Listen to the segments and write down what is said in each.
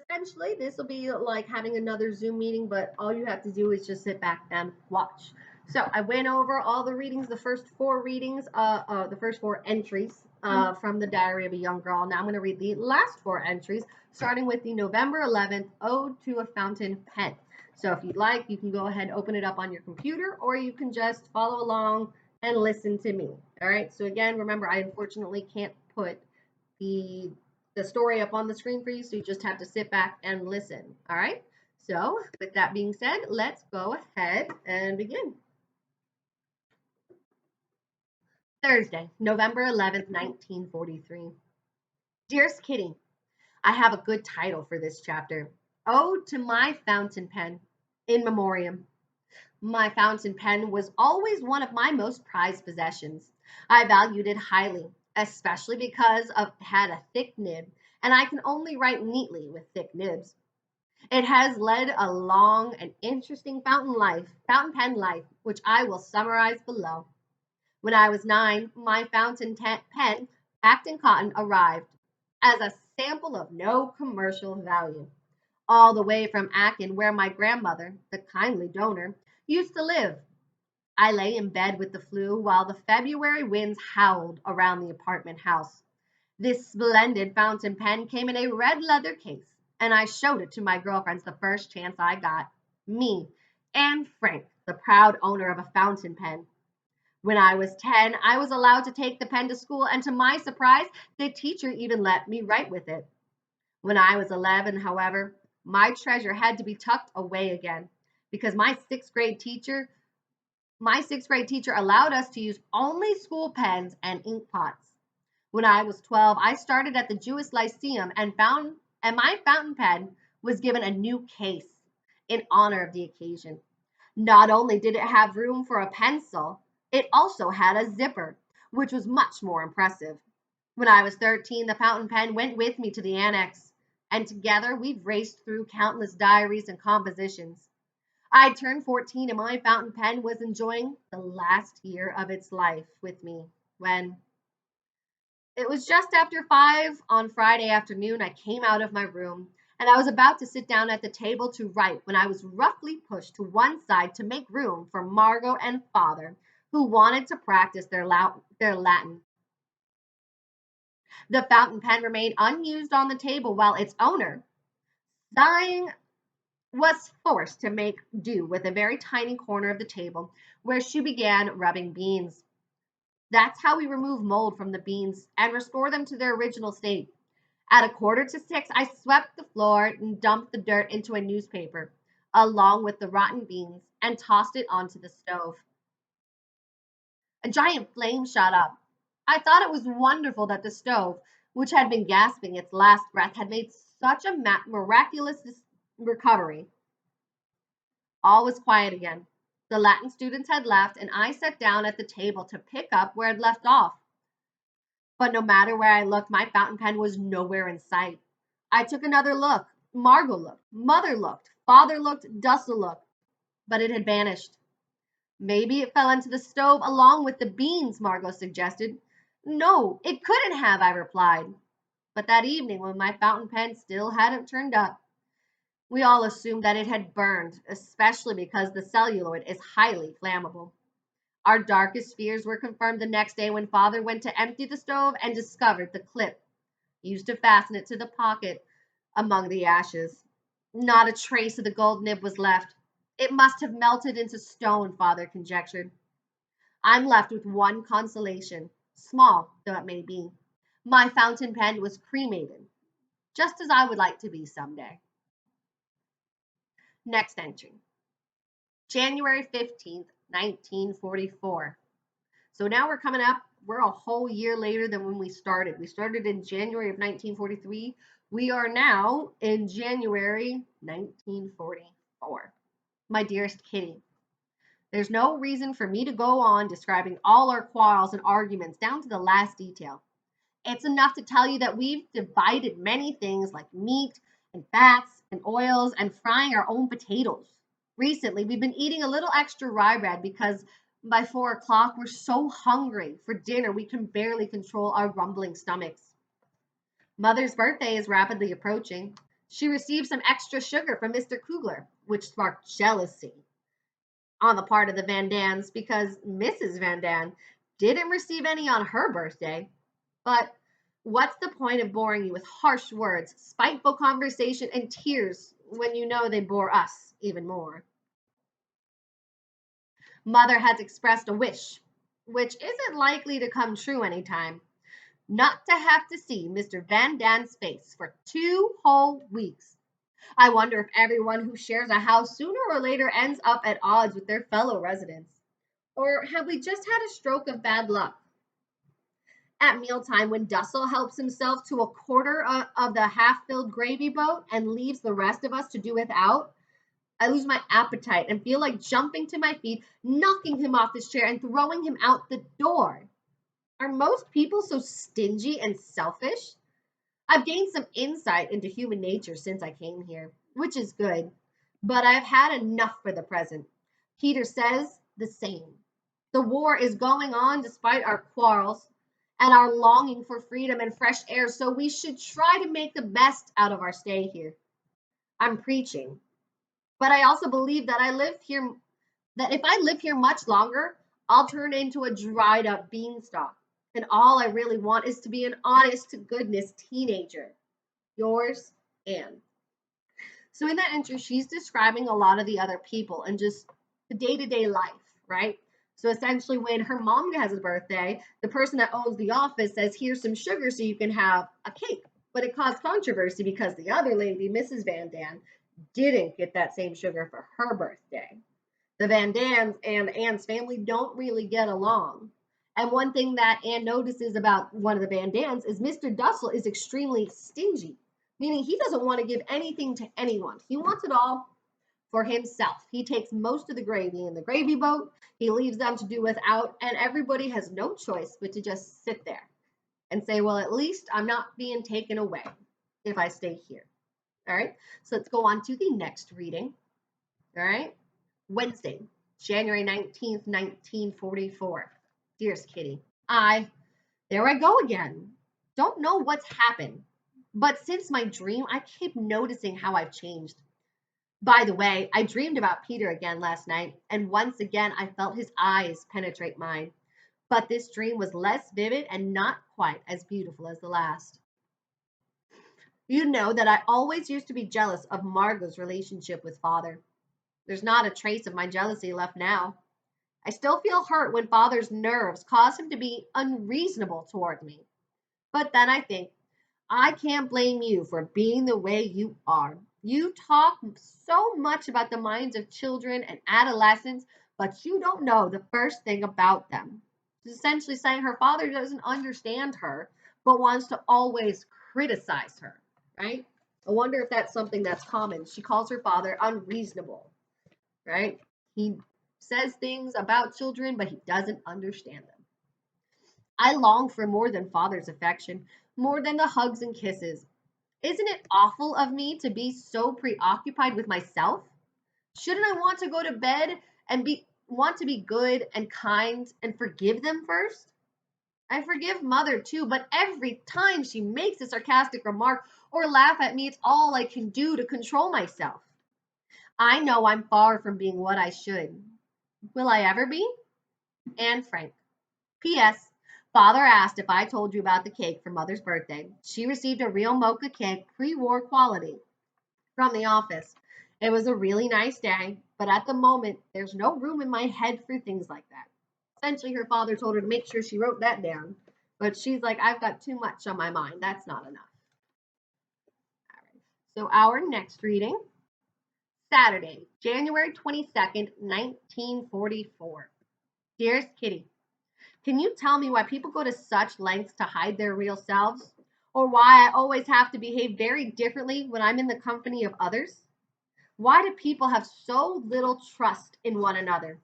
Essentially, this will be like having another Zoom meeting, but all you have to do is just sit back and watch. So I went over all the readings, the first four readings, the first four entries from the Diary of a Young Girl. Now I'm going to read the last four entries, starting with the November 11th Ode to a Fountain Pen. So if you'd like, you can go ahead and open it up on your computer, or you can just follow along and listen to me. All right. So again, remember, I unfortunately can't put the the story up on the screen for you, so you just have to sit back and listen. All right. So with that being said, let's go ahead and begin. Thursday, November 11th, 1943. Dearest Kitty, I have a good title for this chapter. Ode to my fountain pen, in memoriam. My fountain pen was always one of my most prized possessions. I valued it highly, especially because it had a thick nib, and I can only write neatly with thick nibs. It has led a long and interesting fountain pen life, which I will summarize below. When I was 9, my pen, packed in cotton, arrived as a sample of no commercial value, all the way from Aachen, where my grandmother, the kindly donor, used to live. I lay in bed with the flu while the February winds howled around the apartment house. This splendid fountain pen came in a red leather case, and I showed it to my girlfriends the first chance I got. Me, Anne Frank, the proud owner of a fountain pen. When I was 10, I was allowed to take the pen to school, and to my surprise, the teacher even let me write with it. When I was 11, however, my treasure had to be tucked away again because my sixth grade teacher allowed us to use only school pens and ink pots. When I was 12, I started at the Jewish Lyceum and my fountain pen was given a new case in honor of the occasion. Not only did it have room for a pencil, it also had a zipper, which was much more impressive. When I was 13, the fountain pen went with me to the annex, and together we've raced through countless diaries and compositions. I turned 14 and my fountain pen was enjoying the last year of its life with me when it was just after 5 on Friday afternoon. I came out of my room and I was about to sit down at the table to write when I was roughly pushed to one side to make room for Margot and Father, who wanted to practice their Latin. The fountain pen remained unused on the table while its owner, sighing, was forced to make do with a very tiny corner of the table where she began rubbing beans. That's how we remove mold from the beans and restore them to their original state. At a quarter to 6, I swept the floor and dumped the dirt into a newspaper, along with the rotten beans, and tossed it onto the stove. A giant flame shot up. I thought it was wonderful that the stove, which had been gasping its last breath, had made such a miraculous recovery. All was quiet again. The Latin students had left, and I sat down at the table to pick up where I'd left off. But no matter where I looked, my fountain pen was nowhere in sight. I took another look. Margot looked. Mother looked. Father looked. Dussa looked. But it had vanished. Maybe it fell into the stove along with the beans, Margot suggested. No, it couldn't have, I replied. But that evening, when my fountain pen still hadn't turned up, we all assumed that it had burned, especially because the celluloid is highly flammable. Our darkest fears were confirmed the next day when Father went to empty the stove and discovered the clip used to fasten it to the pocket among the ashes. Not a trace of the gold nib was left. It must have melted into stone, Father conjectured. I'm left with one consolation, small though it may be. My fountain pen was cremated, just as I would like to be someday. Next entry, January 15th, 1944. So now we're a whole year later than when we started. We started in January of 1943. We are now in January 1944. My dearest Kitty, there's no reason for me to go on describing all our quarrels and arguments down to the last detail. It's enough to tell you that we've divided many things like meat and fats and oils and frying our own potatoes. Recently, we've been eating a little extra rye bread because by 4 o'clock, we're so hungry for dinner we can barely control our rumbling stomachs. Mother's birthday is rapidly approaching. She received some extra sugar from Mr. Kugler, which sparked jealousy on the part of the Van Dans because Mrs. Van Dan didn't receive any on her birthday. But what's the point of boring you with harsh words, spiteful conversation, and tears when you know they bore us even more? Mother has expressed a wish, which isn't likely to come true anytime, not to have to see Mr. Van Dan's face for 2 whole weeks. I wonder if everyone who shares a house sooner or later ends up at odds with their fellow residents. Or have we just had a stroke of bad luck? At mealtime, when Dussel helps himself to a quarter of the half filled gravy boat and leaves the rest of us to do without, I lose my appetite and feel like jumping to my feet, knocking him off his chair, and throwing him out the door. Are most people so stingy and selfish? I've gained some insight into human nature since I came here, which is good, but I've had enough for the present. Peter says the same. The war is going on despite our quarrels and our longing for freedom and fresh air, so we should try to make the best out of our stay here. I'm preaching, but I also believe that if I live here much longer, I'll turn into a dried up beanstalk. And all I really want is to be an honest to goodness teenager. Yours, Anne. So in that entry, she's describing a lot of the other people and just the day-to-day life, right? So essentially when her mom has a birthday, the person that owns the office says, here's some sugar so you can have a cake. But it caused controversy because the other lady, Mrs. Van Dan, didn't get that same sugar for her birthday. The Van Dans and Anne's family don't really get along. And one thing that Anne notices about one of the Van Dans is Mr. Dussel is extremely stingy, meaning he doesn't want to give anything to anyone. He wants it all for himself. He takes most of the gravy in the gravy boat, he leaves them to do without, and everybody has no choice but to just sit there and say, well, at least I'm not being taken away if I stay here. All right, so let's go on to the next reading. All right, Wednesday, January 19th, 1944. Dearest Kitty, there I go again. Don't know what's happened, but since my dream, I keep noticing how I've changed. By the way, I dreamed about Peter again last night, and once again I felt his eyes penetrate mine. But this dream was less vivid and not quite as beautiful as the last. You know that I always used to be jealous of Margot's relationship with Father. There's not a trace of my jealousy left now. I still feel hurt when Father's nerves cause him to be unreasonable toward me. But then I think, I can't blame you for being the way you are. You talk so much about the minds of children and adolescents, but you don't know the first thing about them. She's essentially saying her father doesn't understand her, but wants to always criticize her, right? I wonder if that's something that's common. She calls her father unreasonable, right? He says things about children, but he doesn't understand them. I long for more than father's affection, more than the hugs and kisses. Isn't it awful of me to be so preoccupied with myself? Shouldn't I want to go to bed and want to be good and kind and forgive them first? I forgive mother too, but every time she makes a sarcastic remark or laugh at me, it's all I can do to control myself. I know I'm far from being what I should. Will I ever be? Anne Frank. P.S. Father asked if I told you about the cake for Mother's birthday. She received a real mocha cake, pre-war quality, from the office. It was a really nice day, but at the moment, there's no room in my head for things like that. Essentially, her father told her to make sure she wrote that down, but she's like, I've got too much on my mind. That's not enough. All right. So our next reading, Saturday, January 22nd, 1944. Dearest Kitty, can you tell me why people go to such lengths to hide their real selves? Or why I always have to behave very differently when I'm in the company of others? Why do people have so little trust in one another?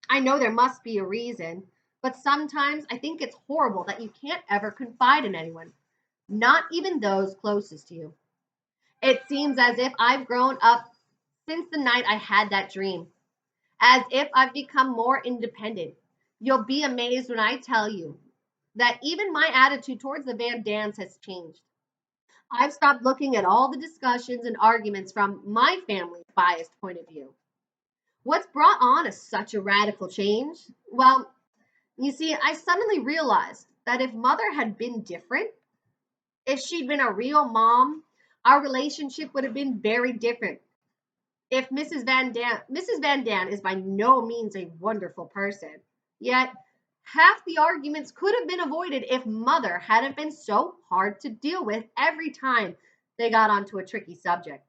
I know there must be a reason, but sometimes I think it's horrible that you can't ever confide in anyone, not even those closest to you. It seems as if I've grown up since the night I had that dream, as if I've become more independent. You'll be amazed when I tell you that even my attitude towards the Van Dans has changed. I've stopped looking at all the discussions and arguments from my family's biased point of view. What's brought on such a radical change? Well, you see, I suddenly realized that if Mother had been different, if she'd been a real mom, our relationship would have been very different. If Mrs. Van Daan is by no means a wonderful person, yet half the arguments could have been avoided if Mother hadn't been so hard to deal with every time they got onto a tricky subject.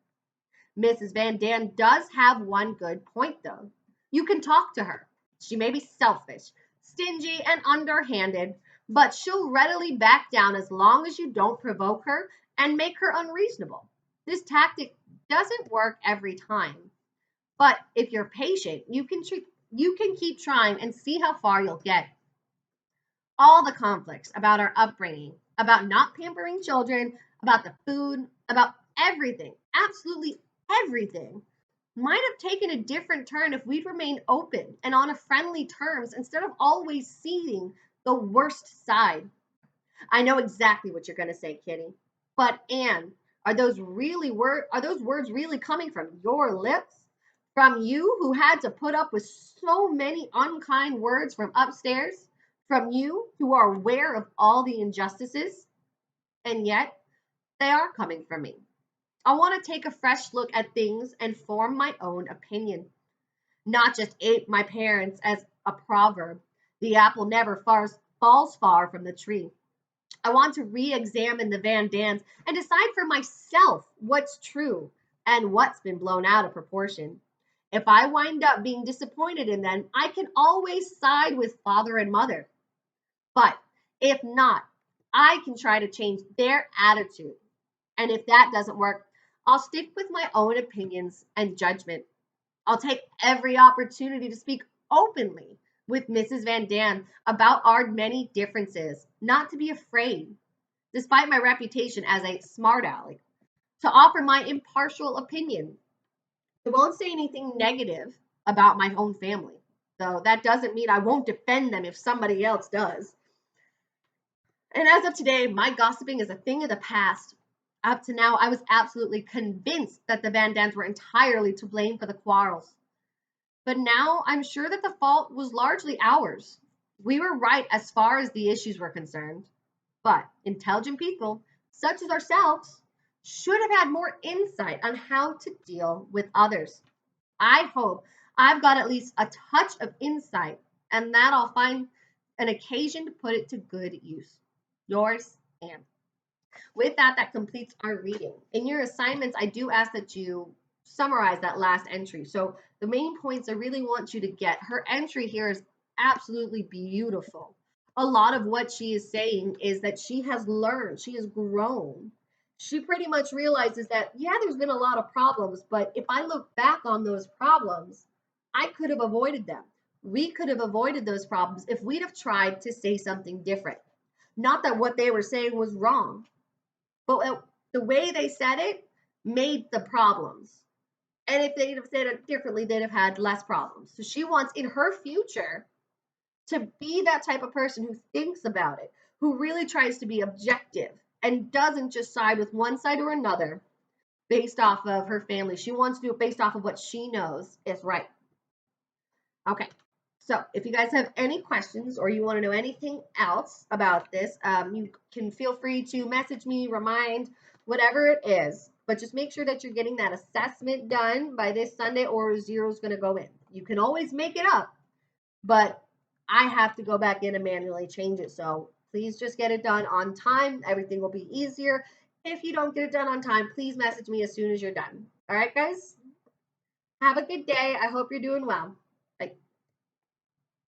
Mrs. Van Daan does have one good point, though. You can talk to her. She may be selfish, stingy, and underhanded, but she'll readily back down as long as you don't provoke her and make her unreasonable. This tactic doesn't work every time, but if you're patient, you can keep trying and see how far you'll get. All the conflicts about our upbringing, about not pampering children, about the food, about everything, absolutely everything, might have taken a different turn if we'd remained open and on a friendly terms instead of always seeing the worst side. I know exactly what you're going to say, Kitty. But Anne, are those words really coming from your lips? From you who had to put up with so many unkind words from upstairs? From you who are aware of all the injustices? And yet, they are coming from me. I want to take a fresh look at things and form my own opinion, not just ape my parents as a proverb. The apple never falls far from the tree. I want to re examine the Van Dans and decide for myself what's true and what's been blown out of proportion. If I wind up being disappointed in them, I can always side with father and mother. But if not, I can try to change their attitude. And if that doesn't work, I'll stick with my own opinions and judgment. I'll take every opportunity to speak openly with Mrs. Van Dam about our many differences, not to be afraid, despite my reputation as a smart aleck, to offer my impartial opinion. I won't say anything negative about my own family, though that doesn't mean I won't defend them if somebody else does. And as of today, my gossiping is a thing of the past. Up to now, I was absolutely convinced that the Van Dams were entirely to blame for the quarrels. But now I'm sure that the fault was largely ours. We were right as far as the issues were concerned. But intelligent people, such as ourselves, should have had more insight on how to deal with others. I hope I've got at least a touch of insight and that I'll find an occasion to put it to good use. Yours, Anne. With that, that completes our reading. In your assignments, I do ask that you summarize that last entry. So the main points I really want you to get, her entry here is absolutely beautiful. A lot of what she is saying is that she has learned, she has grown. She pretty much realizes that, yeah, there's been a lot of problems, but if I look back on those problems, I could have avoided them. We could have avoided those problems if we'd have tried to say something different. Not that what they were saying was wrong, but the way they said it made the problems. And if they'd have said it differently, they'd have had less problems. So she wants in her future to be that type of person who thinks about it, who really tries to be objective and doesn't just side with one side or another based off of her family. She wants to do it based off of what she knows is right. Okay. So if you guys have any questions or you want to know anything else about this, you can feel free to message me, remind, whatever it is. But just make sure that you're getting that assessment done by this Sunday or zero is going to go in. You can always make it up, but I have to go back in and manually change it. So please just get it done on time. Everything will be easier. If you don't get it done on time, please message me as soon as you're done. All right, guys? Have a good day. I hope you're doing well.